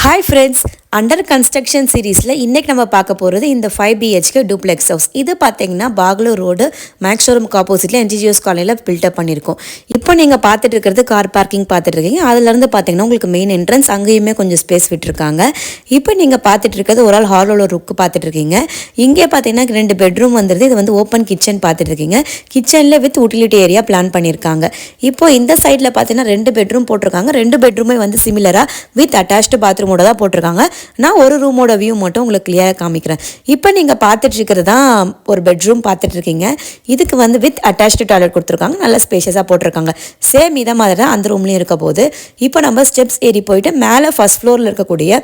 Hi friends, under construction சீரீஸில் இன்றைக்கி நம்ம பார்க்க போகிறது இந்த 5 BHK டூப்ளெக்ஸ் ஹவுஸ். இது பார்த்தீங்கன்னா பாகலூர் ரோடு மேக்ஸ் ஷோரூம்க்கு ஆப்போசிட்டில் NGGS காலனியில் பில்டப் பண்ணியிருக்கோம். இப்போ நீங்கள் பார்த்துட்டு இருக்கிறது கார் பார்க்கிங் பார்த்துட்டு இருக்கீங்க. அதுலேருந்து பார்த்தீங்கன்னா உங்களுக்கு மெயின் என்ட்ரன்ஸ் அங்கேயுமே கொஞ்சம் ஸ்பேஸ் விட்டுருக்காங்க. இப்போ நீங்கள் பார்த்துட்டு இருக்கிறது ஒரு ஆள் ஹாலோட ருக்கு பார்த்துட்டு இருக்கீங்க. இங்கே பார்த்தீங்கன்னா 2 பெட்ரூம் வந்துடுது. இது வந்து ஓப்பன் கிச்சன் பார்த்துட்டு இருக்கீங்க. கிச்சனில் வித் யூட்டிலிட்டி ஏரியா பிளான் பண்ணியிருக்காங்க. இப்போ இந்த சைடில் பார்த்தீங்கன்னா 2 பெட்ரூம் போட்டிருக்காங்க. 2 பெட்ரூமே வந்து சிமிலராக வித் அட்டாச்டு பாத்ரூமோட தான் போட்டிருக்காங்க. நான் ஒரு ரூமோட வியூ மட்டும் உங்களுக்கு கிளியராக காமிக்கிறேன். இப்போ நீங்கள் பார்த்துட்டு இருக்கிறது தான் ஒரு பெட்ரூம் பார்த்துட்டு இருக்கீங்க. இதுக்கு வந்து வித் அட்டாச்டு டாய்லெட் கொடுத்துருக்காங்க. நல்ல ஸ்பேஷியஸாக போட்டிருக்காங்க. சேம் இதை மாதிரி தான் அந்த ரூம்லேயும் இருக்க போது. இப்போ நம்ம ஸ்டெப்ஸ் ஏறி போயிட்டு மேலே ஃபர்ஸ்ட் ஃப்ளோரில் இருக்கக்கூடிய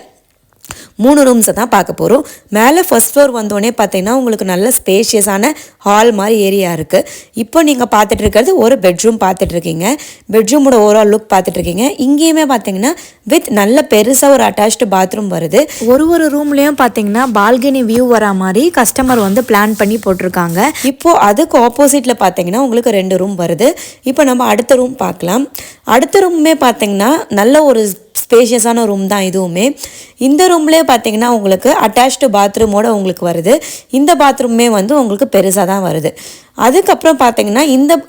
3 ரூம்ஸை தான் பார்க்க போகிறோம். மேலே ஃபர்ஸ்ட் ஃப்ளோர் வந்தோடனே பார்த்தீங்கன்னா உங்களுக்கு நல்ல ஸ்பேஷியஸான ஹால் மாதிரி ஏரியா இருக்குது. இப்போ நீங்கள் பார்த்துட்டு இருக்கிறது ஒரு பெட்ரூம் பார்த்துட்டு இருக்கீங்க. பெட்ரூமோட ஓவரால் லுக் பார்த்துட்டு இருக்கீங்க. இங்கேயுமே பார்த்தீங்கன்னா வித் நல்ல பெருசாக ஒரு அட்டாச்டு பாத்ரூம் வருது. ஒரு ரூம்லேயும் பார்த்தீங்கன்னா பால்கனி வியூ வரா மாதிரி கஸ்டமர் வந்து பிளான் பண்ணி போட்டிருக்காங்க. இப்போது அதுக்கு ஆப்போசிட்டில் பார்த்தீங்கன்னா உங்களுக்கு 2 ரூம் வருது. இப்போ நம்ம அடுத்த ரூம் பார்க்கலாம். அடுத்த ரூமுமே பார்த்தீங்கன்னா நல்ல ஒரு ஸ்பேஷியஸான ரூம் தான் இதுவுமே. இந்த ரூம்லேயே பார்த்தீங்கன்னா உங்களுக்கு அட்டாச்டு பாத்ரூமோட உங்களுக்கு வருது. இந்த பாத்ரூமே வந்து உங்களுக்கு பெருசாக தான் வருது. அதுக்கப்புறம் பார்த்தீங்கன்னா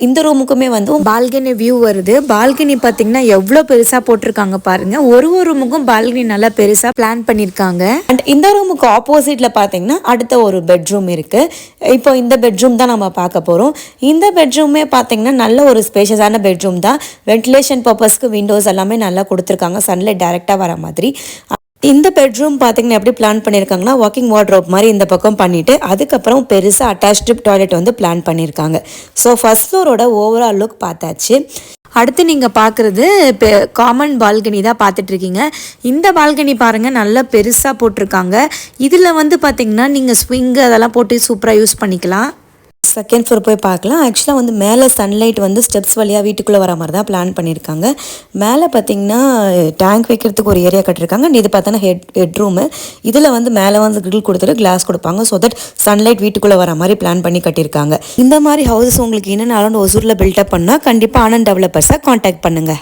இந்த ரூமுக்குமே வந்து பால்கனி வியூ வருது. பால்கனி பார்த்தீங்கன்னா எவ்வளோ பெருசாக போட்டிருக்காங்க பாருங்கள். ஒரு ரூமுக்கும் பால்கனி நல்லா பெருசாக பிளான் பண்ணியிருக்காங்க. அண்ட் இந்த ரூமுக்கு ஆப்போசிட்டில் பார்த்தீங்கன்னா அடுத்த ஒரு பெட்ரூம் இருக்குது. இப்போ இந்த பெட்ரூம் தான் நம்ம பார்க்க போகிறோம். இந்த பெட்ரூமே பார்த்தீங்கன்னா நல்ல ஒரு ஸ்பேஷியஸான பெட்ரூம் தான். வென்டிலேஷன் பர்பஸ்க்கு விண்டோஸ் எல்லாமே நல்லா கொடுத்துருக்காங்க. சன்லைட் டைரெக்டாக வர மாதிரி. இந்த பெட்ரூம் பார்த்தீங்கன்னா எப்படி பிளான் பண்ணியிருக்காங்கன்னா வாக்கிங் வார்ட்ரோப் மாதிரி இந்த பக்கம் பண்ணிவிட்டு அதுக்கப்புறம் பெருசாக அட்டாச்டு டாய்லெட் வந்து பிளான் பண்ணியிருக்காங்க. ஸோ ஃபர்ஸ்ட் ஃப்ளோரோட ஓவரால் லுக் பார்த்தாச்சு. அடுத்து நீங்கள் பார்க்குறது இப்போ காமன் பால்கனி தான் பார்த்துட்ருக்கீங்க. இந்த பால்கனி பாருங்கள் நல்லா பெருசாக போட்டிருக்காங்க. இதில் வந்து பார்த்திங்கன்னா நீங்கள் ஸ்விங்கு அதெல்லாம் போட்டு சூப்பராக யூஸ் பண்ணிக்கலாம். செகண்ட் ஃப்ளோர் போய் பார்க்கலாம். ஆக்சுவலாக வந்து மேலே சன்லைட் வந்து ஸ்டெப்ஸ் வழியாக வீட்டுக்குள்ளே வர மாதிரி தான் பிளான் பண்ணியிருக்காங்க. மேலே பார்த்தீங்கன்னா டேங்க் வைக்கிறதுக்கு ஒரு ஏரியா கட்டியிருக்காங்க. இது பார்த்தோன்னா ஹெட் ரூமு. இதில் வந்து மேலே வந்து கிரில் கொடுத்துட்டு கிளாஸ் கொடுப்பாங்க. ஸோ தட் சன்லைட் வீட்டுக்குள்ளே வர மாதிரி பிளான் பண்ணி கட்டியிருக்காங்க. இந்த மாதிரி ஹவுசஸ் உங்களுக்கு என்னென்ன அரௌண்ட் ஒசூரில் பில்டப் பண்ணால் கண்டிப்பாக ஆனந்த் டெவலப்பர்ஸை காண்டாக்ட் பண்ணுங்கள்.